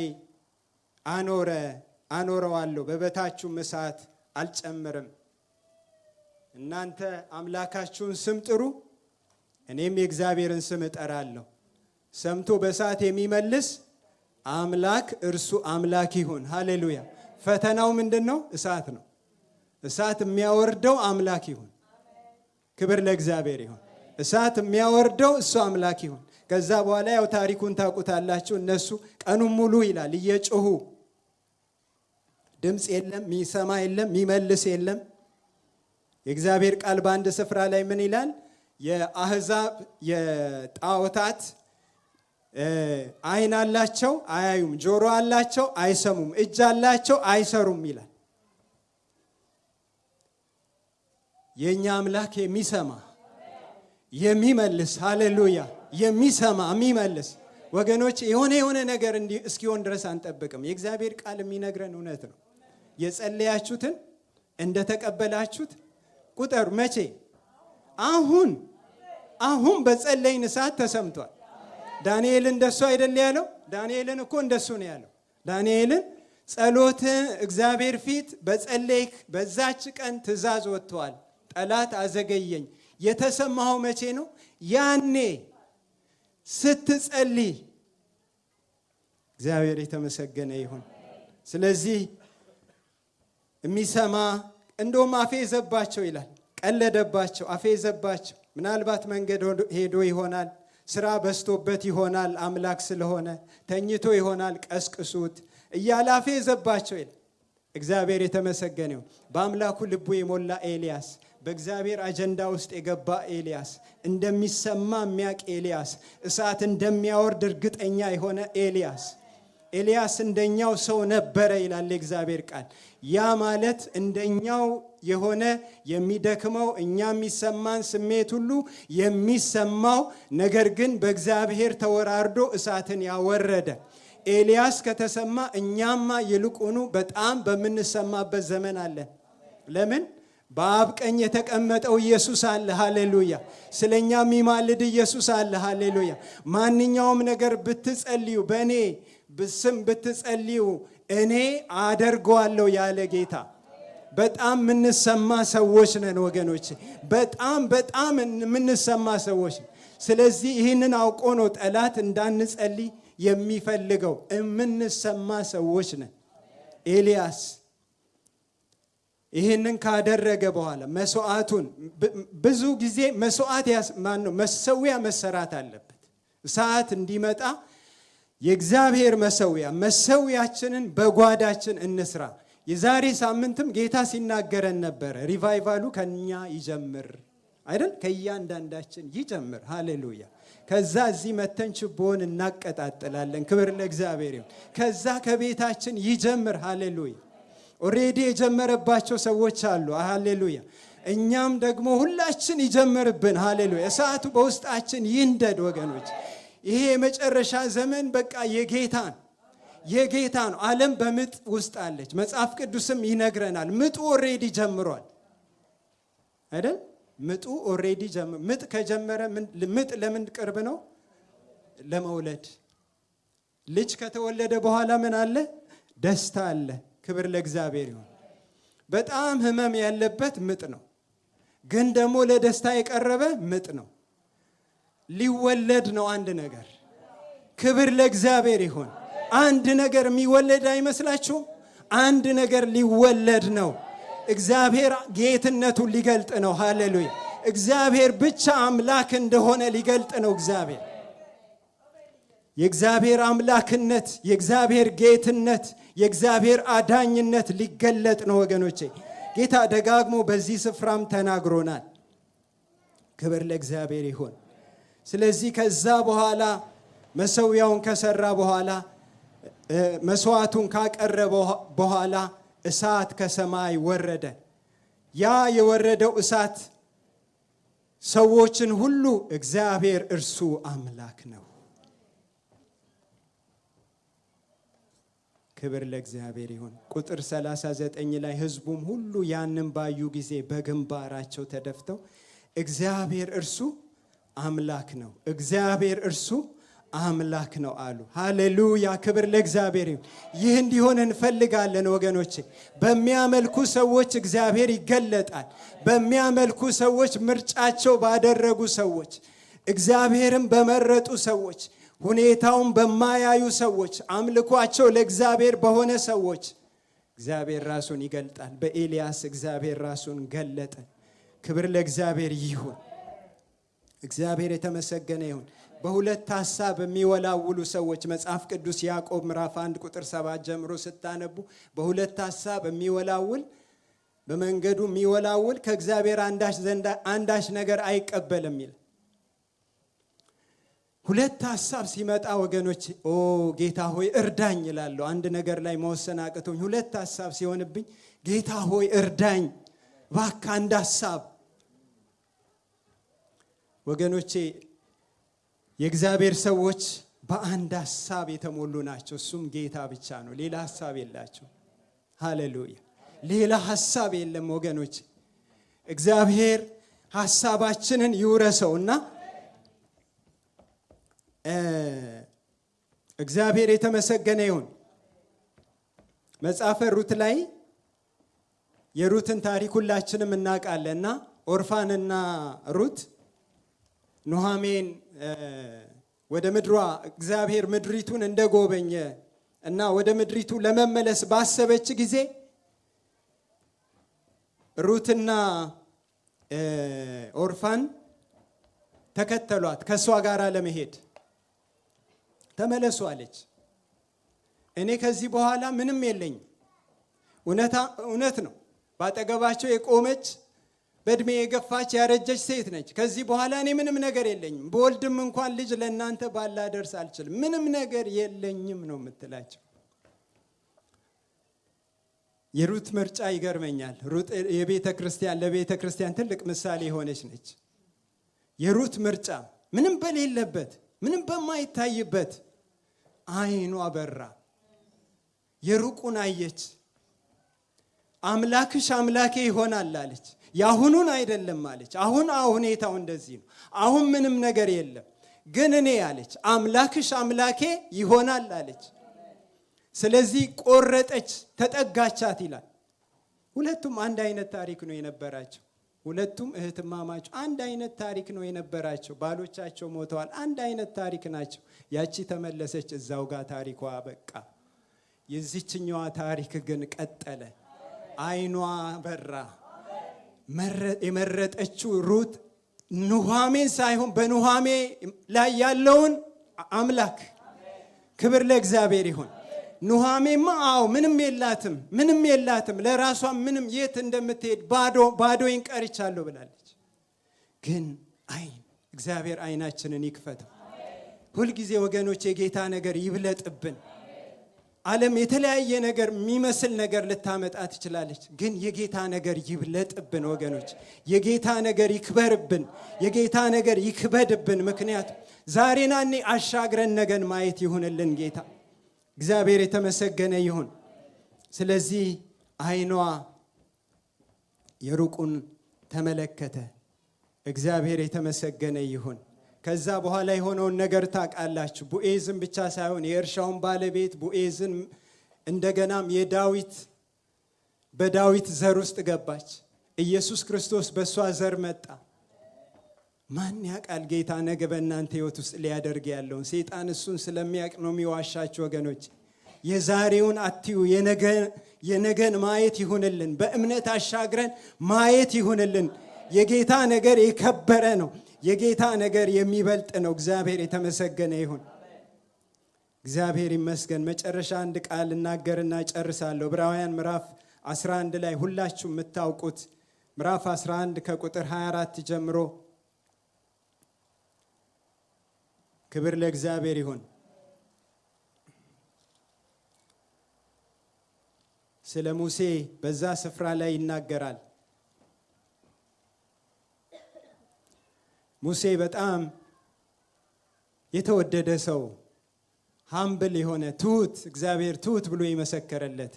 አኖረዋለሁ፣ በበታችሁም እሳት አልጨምርም። እናንተ አምላካችሁን ስም ጥሩ፣ እኔም የእግዚአብሔርን ስም እጠራለሁ። ሰምቶ በእሳት የሚመልስ አምላክ እርሱ አምላክ ይሁን። ሃሌሉያ። ፈተናው ምንድን ነው? እሳት ነው። እሳት የሚያወርደው አምላክ ይሁን። ክብር ለእግዚአብሔር ይሁን። እሳት የሚያወርደው እሱ አምላክ ይሁን። ከዛ በኋላ ያው ታሪኩን ታውቁታላችሁ። እነሱ ቀኑን ሙሉ ይላል እየጮሁ፣ ድምፅ የለም፣ የሚሰማ የለም፣ የሚመልስ የለም። የእግዚአብሔር ቃል በአንድ ስፍራ ላይ ምን ይላል? የአሕዛብ የጣዖታት ዓይን አላቸው አያዩም፣ ጆሮ አላቸው አይሰሙም፣ እጅ አላቸው አይሰሩም ይላል። የኛ አምላክ የሚሰማ የሚመልስ፣ ሃሌሉያ፣ የሚሰማ የሚመልስ። ወገኖች የሆነ ነገር እስኪሆን ድረስ አንጠብቅም። የእግዚአብሔር ቃል የሚነግረን እውነት ነው። የጸለያችሁትን እንደተቀበላችሁት ቁጠሩ። መቼ? አሁን በጸለይን ሰዓት ተሰምቷል። ዳንኤል እንደሱ አይደል ያለው? ዳንኤልን እኮ እንደሱ ነው ያለው። ዳንኤልን ጸሎት እግዚአብሔር ፊት በጸለይክ በዛች ቀን ትእዛዝ ወጥቷል፣ ጠላት አዘገየኝ። የተሰማው መቼ ነው? ያኔ ስትጸልይ። እግዚአብሔር የተመሰገነ ይሁን። ስለዚህ የሚሰማ እንደውም አፌዘባቸው ይላል። ቀለደባቸው፣ አፌዘባቸው። ምናልባት መንገድ ሄዶ ይሆናል፣ ስራ በስቶበት ይሆናል፣ አምላክ ስለሆነ ተኝቶ ይሆናል፣ ቀስቅሱት እያለ አፌዘባቸው ይላል። እግዚአብሔር የተመሰገነ ይሁን። በአምላኩ ልቡ የሞላ ኤልያስ፣ በእግዚአብሔር አጀንዳ ውስጥ የገባ ኤልያስ፣ እንደሚሰማ የሚያቅ ኤልያስ፣ እሳት እንደሚያወርድ እርግጠኛ የሆነ ኤልያስ እንደኛው ሰው ነበረ ይላል የእግዚአብሔር ቃል። ያ ማለት እንደኛው የሆነ የሚደክመው እኛ የሚሰማን ስሜት ሁሉ የሚሰማው ነገር ግን በእግዚአብሔር ተወራርዶ እሳትን ያወረደ ኤልያስ ከተሰማ እኛማ ይልቁኑ በጣም በምንሰማበት ዘመን አለን። ለምን? በአብ ቀኝ የተቀመጠው ኢየሱስ አለ። ሃሌሉያ። ስለኛ የሚማልድ ኢየሱስ አለ። ሃሌሉያ። ማንኛውም ነገር ብትጸልዩ፣ በእኔ ስም ብትጸልዩ እኔ አደርገዋለሁ ያለ ጌታ። በጣም የምንሰማ ሰዎች ነን ወገኖች፣ በጣም የምንሰማ ሰዎች። ስለዚህ ይህንን አውቆ ነው ጠላት እንዳንጸልይ የሚፈልገው። የምንሰማ ሰዎች ነን። ኤልያስ ይህንን ካደረገ በኋላ መስዋዕቱን ብዙ ጊዜ መስዋዕት መሰዊያ መሰራት አለበት። እሳት እንዲመጣ የእግዚአብሔር መሰዊያችንን በጓዳችን እንስራ። የዛሬ ሳምንትም ጌታ ሲናገረን ነበር። ሪቫይቫሉ ከኛ ይጀምር አይደል? ከእያንዳንዳችን ይጀምር። ሃሌሉያ። ከዛ እዚህ መተን ችቦን እናቀጣጥላለን። ክብር ለእግዚአብሔር ይሁን። ከዛ ከቤታችን ይጀምር። ሃሌሉያ። ኦሬዲ የጀመረባቸው ሰዎች አሉ። ሃሌሉያ። እኛም ደግሞ ሁላችን ይጀምርብን። ሃሌሉያ። እሳቱ በውስጣችን ይንደድ ወገኖች። ይሄ የመጨረሻ ዘመን በቃ የጌታ ነው። ዓለም በምጥ ውስጥ አለች። መጽሐፍ ቅዱስም ይነግረናል። ምጡ ኦሬዲ ጀምሯል አይደል? ምጡ ኦሬዲ ምጥ ከጀመረ ምጥ ለምን ቅርብ ነው? ለመውለድ። ልጅ ከተወለደ በኋላ ምን አለ? ደስታ አለ። ክብር ለእግዚአብሔር ይሁን። በጣም ህመም ያለበት ምጥ ነው፣ ግን ደግሞ ለደስታ የቀረበ ምጥ ነው። ሊወለድ ነው አንድ ነገር። ክብር ለእግዚአብሔር ይሁን። አንድ ነገር የሚወለድ አይመስላችሁም? አንድ ነገር ሊወለድ ነው። እግዚአብሔር ጌትነቱን ሊገልጥ ነው። ሃሌሉያ። እግዚአብሔር ብቻ አምላክ እንደሆነ ሊገልጥ ነው። የእግዚአብሔር አምላክነት፣ የእግዚአብሔር ጌትነት፣ የእግዚአብሔር አዳኝነት ሊገለጥ ነው ወገኖቼ። ጌታ ደጋግሞ በዚህ ስፍራም ተናግሮናል። ክብር ለእግዚአብሔር ይሁን። ስለዚህ ከዛ በኋላ መሰዊያውን ከሰራ በኋላ መስዋዕቱን ካቀረበ በኋላ እሳት ከሰማይ ወረደ። ያ የወረደው እሳት ሰዎችን ሁሉ እግዚአብሔር እርሱ አምላክ ነው። ክብር ለእግዚአብሔር ይሁን። ቁጥር 39 ላይ ሕዝቡም ሁሉ ያንን ባዩ ጊዜ በግንባራቸው ተደፍተው እግዚአብሔር እርሱ አምላክ ነው፣ እግዚአብሔር እርሱ አምላክ ነው አሉ። ሃሌሉያ። ክብር ለእግዚአብሔር ይሁን። ይህ እንዲሆን እንፈልጋለን ወገኖቼ። በሚያመልኩ ሰዎች እግዚአብሔር ይገለጣል። በሚያመልኩ ሰዎች፣ ምርጫቸው ባደረጉ ሰዎች፣ እግዚአብሔርን በመረጡ ሰዎች፣ ሁኔታውን በማያዩ ሰዎች፣ አምልኳቸው ለእግዚአብሔር በሆነ ሰዎች እግዚአብሔር ራሱን ይገልጣል። በኤልያስ እግዚአብሔር ራሱን ገለጠ። ክብር ለእግዚአብሔር ይሁን። እግዚአብሔር የተመሰገነ ይሁን። በሁለት ሐሳብ የሚወላውሉ ሰዎች መጽሐፍ ቅዱስ ያዕቆብ ምዕራፍ 1 ቁጥር 7 ጀምሮ ስታነቡ በሁለት ሐሳብ የሚወላውል በመንገዱ የሚወላውል ከእግዚአብሔር አንዳች ነገር አይቀበልም ይላል። ሁለት ሐሳብ ሲመጣ ወገኖች ጌታ ሆይ እርዳኝ እላለሁ። አንድ ነገር ላይ መወሰን አቅቶኝ ሁለት ሐሳብ ሲሆንብኝ ጌታ ሆይ እርዳኝ እባክህ አንድ ሐሳብ። ወገኖቼ የእግዚአብሔር ሰዎች በአንድ ሐሳብ የተሞሉ ናቸው። እሱም ጌታ ብቻ ነው። ሌላ ሐሳብ የላቸው። ሃሌሉያ። ሌላ ሐሳብ የለም ወገኖቼ። እግዚአብሔር ሐሳባችንን ይውረሰውና እግዚአብሔር የተመሰገነ ይሁን። መጽሐፈ ሩት ላይ የሩትን ታሪክ ሁላችንም እናውቃለንና ኦርፋንና ሩት ኑሃሜን ወደ ምድሯ እግዚአብሔር ምድሪቱን እንደጎበኘ እና ወደ ምድሪቱ ለመመለስ ባሰበች ጊዜ ሩትና ኦርፋን ተከተሏት። ከሷ ጋር ለመሄድ ተመለሱ አለች። እኔ ከዚህ በኋላ ምንም የለኝም። እውነት ነው። ባጠገባቸው የቆመች በእድሜ የገፋች ያረጀች ሴት ነች። ከዚህ በኋላ እኔ ምንም ነገር የለኝም፣ በወልድም እንኳን ልጅ ለእናንተ ባላደርስ አልችልም፣ ምንም ነገር የለኝም ነው የምትላቸው። የሩት ምርጫ ይገርመኛል። ሩት ለቤተ ክርስቲያን ትልቅ ምሳሌ የሆነች ነች። የሩት ምርጫ ምንም በሌለበት፣ ምንም በማይታይበት አይኗ በራ። የሩቁን አየች። አምላክሽ አምላኬ ይሆናል አለች። ያሁኑን አይደለም አለች። አሁን ሁኔታው እንደዚህ ነው። አሁን ምንም ነገር የለም፣ ግን እኔ አለች አምላክሽ አምላኬ ይሆናል አለች። ስለዚህ ቆረጠች፣ ተጠጋቻት ይላል። ሁለቱም አንድ አይነት ታሪክ ነው የነበራቸው። ሁለቱም እህትማማች አንድ አይነት ታሪክ ነው የነበራቸው። ባሎቻቸው ሞተዋል። አንድ አይነት ታሪክ ናቸው። ያቺ ተመለሰች፣ እዛው ጋር ታሪኳ በቃ። የዚህችኛዋ ታሪክ ግን ቀጠለ። አይኗ በራ። የመረጠችው ሩት ኑሃሜን ሳይሆን በኑሃሜ ላይ ያለውን አምላክ። ክብር ለእግዚአብሔር ይሁን። ኑሃሜማ ምንም የላትም ለራሷ ምንም የት እንደምትሄድ ባዶዬን ቀርቻለሁ ብላለች። ግን እግዚአብሔር አይናችንን ይክፈተው። ሁልጊዜ ወገኖች የጌታ ነገር ይብለጥብን። ዓለም የተለያየ ነገር የሚመስል ነገር ልታመጣ ትችላለች። ግን የጌታ ነገር ይብለጥብን ወገኖች። የጌታ ነገር ይክበርብን። የጌታ ነገር ይክበድብን። ምክንያቱም ዛሬና አሻግረን ነገን ማየት ይሁንልን ጌታ። እግዚአብሔር የተመሰገነ ይሁን። ስለዚህ አይኗ የሩቁን ተመለከተ። እግዚአብሔር የተመሰገነ ይሁን። ከዛ በኋላ የሆነውን ነገር ታውቃላችሁ። ቦዔዝን ብቻ ሳይሆን የእርሻውን ባለቤት ቦዔዝን፣ እንደገናም በዳዊት ዘር ውስጥ ገባች። ኢየሱስ ክርስቶስ በእሷ ዘር መጣ። ማን ያውቃል ጌታ ነገ በእናንተ ሕይወት ውስጥ ሊያደርግ ያለውን? ሰይጣን እሱን ስለሚያውቅ ነው የሚዋሻችሁ ወገኖች። የዛሬውን አትዩ፣ የነገን ማየት ይሁንልን። በእምነት አሻግረን ማየት ይሁንልን። የጌታ ነገር የከበረ ነው። የጌታ ነገር የሚበልጥ ነው። እግዚአብሔር የተመሰገነ ይሁን። እግዚአብሔር ይመስገን። መጨረሻ አንድ ቃል እናገርና ጨርሳለሁ። ዕብራውያን ምዕራፍ 11 ላይ ሁላችሁ የምታውቁት ምዕራፍ 11 ከቁጥር 24 ጀምሮ ክብር ለእግዚአብሔር ይሁን። ስለ ሙሴ በዛ ስፍራ ላይ ይናገራል። ሙሴ በጣም የተወደደ ሰው፣ ሃምብል የሆነ ትሁት፣ እግዚአብሔር ትሁት ብሎ የመሰከረለት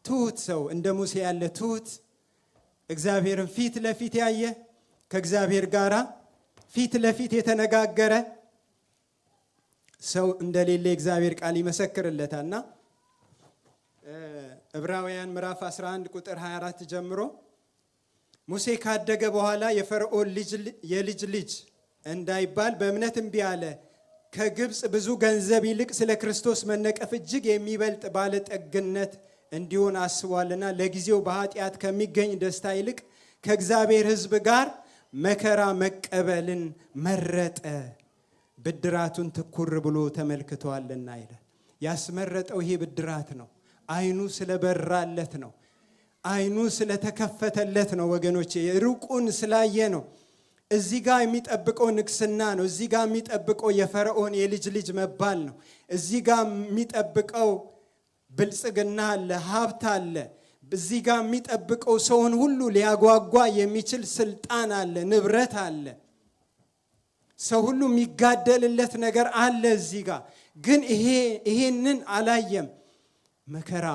ትሁት ሰው፣ እንደ ሙሴ ያለ ትሁት፣ እግዚአብሔርን ፊት ለፊት ያየ፣ ከእግዚአብሔር ጋር ፊት ለፊት የተነጋገረ ሰው እንደሌለ እግዚአብሔር ቃል ይመሰክርለታልና ዕብራውያን ምዕራፍ 11 ቁጥር 24 ጀምሮ ሙሴ ካደገ በኋላ የፈርዖን የልጅ ልጅ እንዳይባል በእምነት እምቢ አለ። ከግብፅ ብዙ ገንዘብ ይልቅ ስለ ክርስቶስ መነቀፍ እጅግ የሚበልጥ ባለጠግነት እንዲሆን አስቧልና ለጊዜው በኃጢአት ከሚገኝ ደስታ ይልቅ ከእግዚአብሔር ሕዝብ ጋር መከራ መቀበልን መረጠ፣ ብድራቱን ትኩር ብሎ ተመልክቷልና ይላል። ያስመረጠው ይሄ ብድራት ነው። አይኑ ስለበራለት ነው። አይኑ ስለተከፈተለት ነው ወገኖቼ። ሩቁን ስላየ ነው። እዚህ ጋር የሚጠብቀው ንግስና ነው። እዚህ ጋር የሚጠብቀው የፈርዖን የልጅ ልጅ መባል ነው። እዚህ ጋር የሚጠብቀው ብልጽግና አለ፣ ሀብት አለ። እዚህ ጋር የሚጠብቀው ሰውን ሁሉ ሊያጓጓ የሚችል ስልጣን አለ፣ ንብረት አለ። ሰው ሁሉ የሚጋደልለት ነገር አለ እዚህ ጋር። ግን ይሄንን አላየም። መከራ፣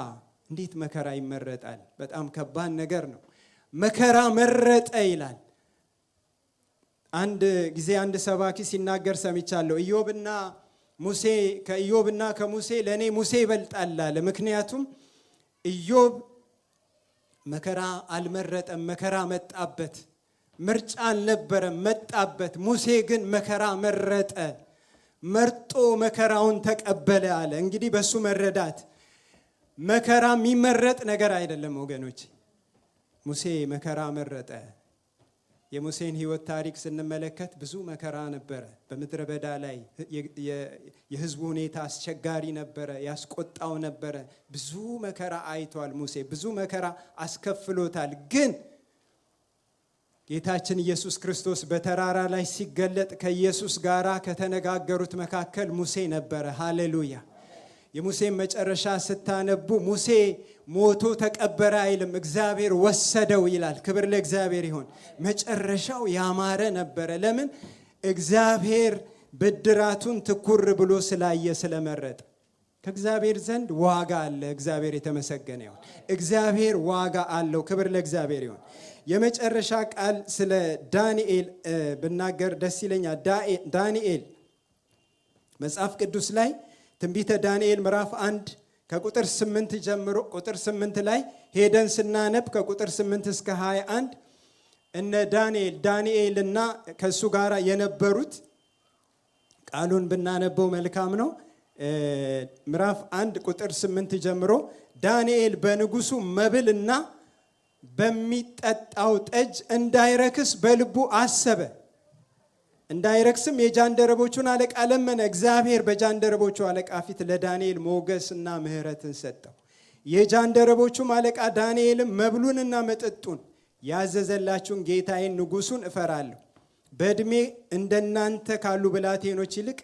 እንዴት መከራ ይመረጣል? በጣም ከባድ ነገር ነው። መከራ መረጠ ይላል። አንድ ጊዜ አንድ ሰባኪ ሲናገር ሰምቻለሁ። ከኢዮብና ከሙሴ ለእኔ ሙሴ ይበልጣል አለ። ምክንያቱም ኢዮብ መከራ አልመረጠም፣ መከራ መጣበት። ምርጫ አልነበረም፣ መጣበት። ሙሴ ግን መከራ መረጠ፣ መርጦ መከራውን ተቀበለ አለ። እንግዲህ በሱ መረዳት መከራ የሚመረጥ ነገር አይደለም ወገኖች። ሙሴ መከራ መረጠ። የሙሴን ሕይወት ታሪክ ስንመለከት ብዙ መከራ ነበረ። በምድረ በዳ ላይ የሕዝቡ ሁኔታ አስቸጋሪ ነበረ፣ ያስቆጣው ነበረ። ብዙ መከራ አይቷል ሙሴ፣ ብዙ መከራ አስከፍሎታል። ግን ጌታችን ኢየሱስ ክርስቶስ በተራራ ላይ ሲገለጥ ከኢየሱስ ጋር ከተነጋገሩት መካከል ሙሴ ነበረ። ሃሌሉያ! የሙሴን መጨረሻ ስታነቡ ሙሴ ሞቶ ተቀበረ አይልም፣ እግዚአብሔር ወሰደው ይላል። ክብር ለእግዚአብሔር ይሁን። መጨረሻው ያማረ ነበረ። ለምን? እግዚአብሔር ብድራቱን ትኩር ብሎ ስላየ ስለመረጠ። ከእግዚአብሔር ዘንድ ዋጋ አለ። እግዚአብሔር የተመሰገነ ይሁን። እግዚአብሔር ዋጋ አለው። ክብር ለእግዚአብሔር ይሁን። የመጨረሻ ቃል ስለ ዳንኤል ብናገር ደስ ይለኛል። ዳንኤል መጽሐፍ ቅዱስ ላይ ትንቢተ ዳንኤል ምዕራፍ 1 ከቁጥር 8 ጀምሮ ቁጥር 8 ላይ ሄደን ስናነብ ከቁጥር 8 እስከ 21 እነ ዳንኤልና ከሱ ጋር የነበሩት ቃሉን ብናነበው መልካም ነው። ምዕራፍ 1 ቁጥር 8 ጀምሮ ዳንኤል በንጉሱ መብልና በሚጠጣው ጠጅ እንዳይረክስ በልቡ አሰበ። እንዳይረክስም የጃንደረቦቹን አለቃ ለመነ። እግዚአብሔር በጃንደረቦቹ አለቃ ፊት ለዳንኤል ሞገስና ምሕረትን ሰጠው። የጃንደረቦቹም አለቃ ዳንኤልም መብሉንና መጠጡን ያዘዘላችሁን ጌታዬን ንጉሡን እፈራለሁ፣ በዕድሜ እንደናንተ ካሉ ብላቴኖች ይልቅ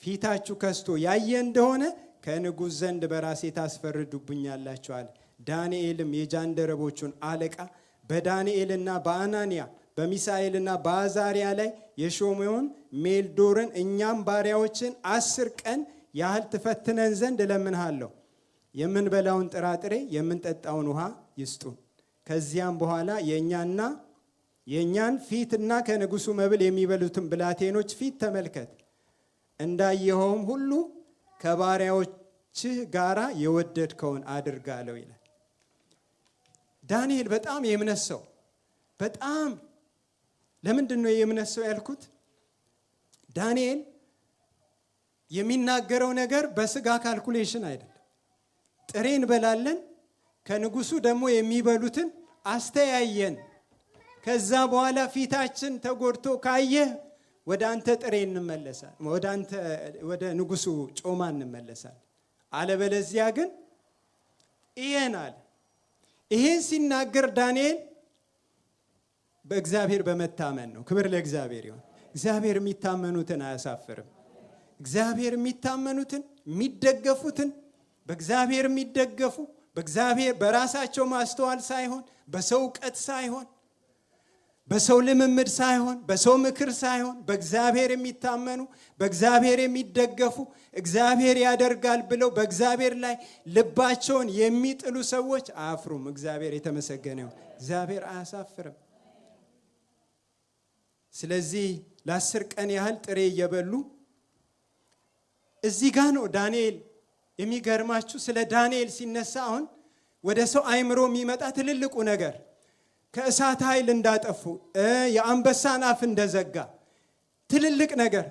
ፊታችሁ ከስቶ ያየ እንደሆነ ከንጉሥ ዘንድ በራሴ ታስፈርዱብኛላችሁ አለ። ዳንኤልም የጃንደረቦቹን አለቃ በዳንኤልና በአናንያ በሚሳኤልና በአዛሪያ ላይ የሾመውን ሜልዶርን እኛም ባሪያዎችን 10 ቀን ያህል ትፈትነን ዘንድ እለምንሃለሁ፣ የምንበላውን ጥራጥሬ የምንጠጣውን ውሃ ይስጡን። ከዚያም በኋላ የእኛን ፊትና ከንጉሡ መብል የሚበሉትን ብላቴኖች ፊት ተመልከት፣ እንዳየኸውም ሁሉ ከባሪያዎችህ ጋራ የወደድከውን አድርጋለሁ ይላል። ዳንኤል በጣም የእምነት ሰው። በጣም ለምንድን ነው የእምነት ሰው ያልኩት? ዳንኤል የሚናገረው ነገር በስጋ ካልኩሌሽን አይደለም። ጥሬ እንበላለን፣ ከንጉሡ ደግሞ የሚበሉትን አስተያየን። ከዛ በኋላ ፊታችን ተጎድቶ ካየህ ወደ አንተ ጥሬ እንመለሳል፣ ወደ ንጉሡ ጮማ እንመለሳል። አለበለዚያ ግን ይሄናል። ይሄን ሲናገር ዳንኤል በእግዚአብሔር በመታመን ነው። ክብር ለእግዚአብሔር ይሁን። እግዚአብሔር የሚታመኑትን አያሳፍርም። እግዚአብሔር የሚታመኑትን የሚደገፉትን በእግዚአብሔር የሚደገፉ በእግዚአብሔር በራሳቸው ማስተዋል ሳይሆን በሰው ዕውቀት ሳይሆን በሰው ልምምድ ሳይሆን በሰው ምክር ሳይሆን በእግዚአብሔር የሚታመኑ በእግዚአብሔር የሚደገፉ እግዚአብሔር ያደርጋል ብለው በእግዚአብሔር ላይ ልባቸውን የሚጥሉ ሰዎች አያፍሩም። እግዚአብሔር የተመሰገነ ይሁን። እግዚአብሔር አያሳፍርም። ስለዚህ ለ10 ቀን ያህል ጥሬ እየበሉ እዚህ ጋር ነው ዳንኤል። የሚገርማችሁ ስለ ዳንኤል ሲነሳ አሁን ወደ ሰው አይምሮ የሚመጣ ትልልቁ ነገር ከእሳት ኃይል እንዳጠፉ፣ የአንበሳን አፍ እንደዘጋ ትልልቅ ነገር።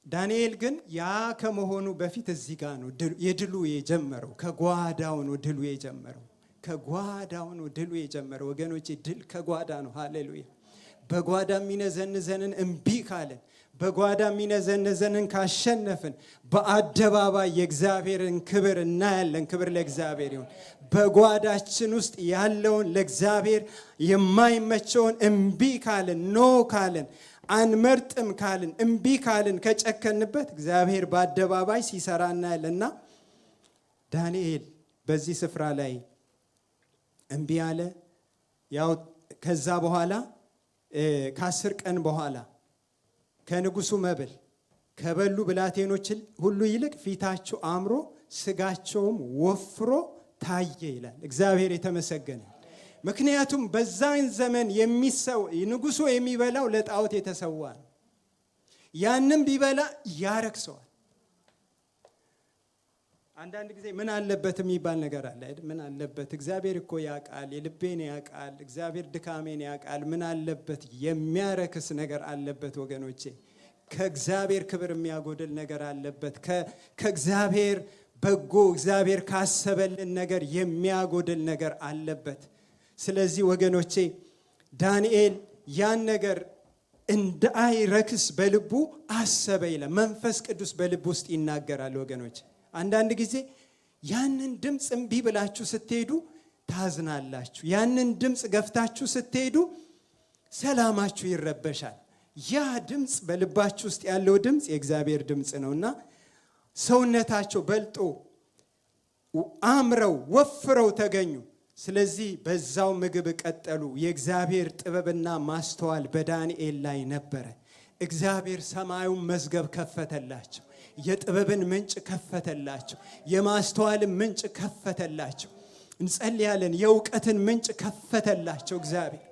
ዳንኤል ግን ያ ከመሆኑ በፊት እዚህ ጋር ነው የድሉ የጀመረው። ከጓዳው ነው ድሉ የጀመረው። ከጓዳው ነው ድሉ የጀመረው። ወገኖቼ ድል ከጓዳ ነው። ሃሌሉያ። በጓዳ የሚነዘንዘንን እምቢ ካለን፣ በጓዳ የሚነዘንዘንን ካሸነፍን በአደባባይ የእግዚአብሔርን ክብር እናያለን። ክብር ለእግዚአብሔር ይሁን። በጓዳችን ውስጥ ያለውን ለእግዚአብሔር የማይመቸውን እምቢ ካልን፣ ኖ ካልን፣ አንመርጥም ካልን፣ እምቢ ካልን፣ ከጨከንበት እግዚአብሔር በአደባባይ ሲሰራ እናያለንና ዳንኤል በዚህ ስፍራ ላይ እምቢ አለ። ያው ከዛ በኋላ ከ10 ቀን በኋላ ከንጉሡ መብል ከበሉ ብላቴኖች ሁሉ ይልቅ ፊታቸው አምሮ ስጋቸውም ወፍሮ ታየ ይላል። እግዚአብሔር የተመሰገነ። ምክንያቱም በዛን ዘመን ንጉሡ የሚበላው ለጣዖት የተሰዋ ነው። ያንም ቢበላ ያረክሰዋል። አንዳንድ ጊዜ ምን አለበት የሚባል ነገር አለ አይደል? ምን አለበት? እግዚአብሔር እኮ ያውቃል፣ የልቤን ያውቃል፣ እግዚአብሔር ድካሜን ያውቃል። ምን አለበት? የሚያረክስ ነገር አለበት ወገኖቼ። ከእግዚአብሔር ክብር የሚያጎድል ነገር አለበት። ከእግዚአብሔር በጎ እግዚአብሔር ካሰበልን ነገር የሚያጎድል ነገር አለበት። ስለዚህ ወገኖቼ ዳንኤል ያን ነገር እንዳይረክስ በልቡ አሰበ ይላል። መንፈስ ቅዱስ በልቡ ውስጥ ይናገራል ወገኖቼ። አንዳንድ ጊዜ ያንን ድምፅ እምቢ ብላችሁ ስትሄዱ ታዝናላችሁ። ያንን ድምፅ ገፍታችሁ ስትሄዱ ሰላማችሁ ይረበሻል። ያ ድምፅ በልባችሁ ውስጥ ያለው ድምፅ የእግዚአብሔር ድምፅ ነውና ሰውነታቸው በልጦ አምረው ወፍረው ተገኙ። ስለዚህ በዛው ምግብ ቀጠሉ። የእግዚአብሔር ጥበብና ማስተዋል በዳንኤል ላይ ነበረ። እግዚአብሔር ሰማዩን መዝገብ ከፈተላቸው። የጥበብን ምንጭ ከፈተላቸው። የማስተዋልን ምንጭ ከፈተላቸው። እንጸልያለን። የእውቀትን ምንጭ ከፈተላቸው እግዚአብሔር።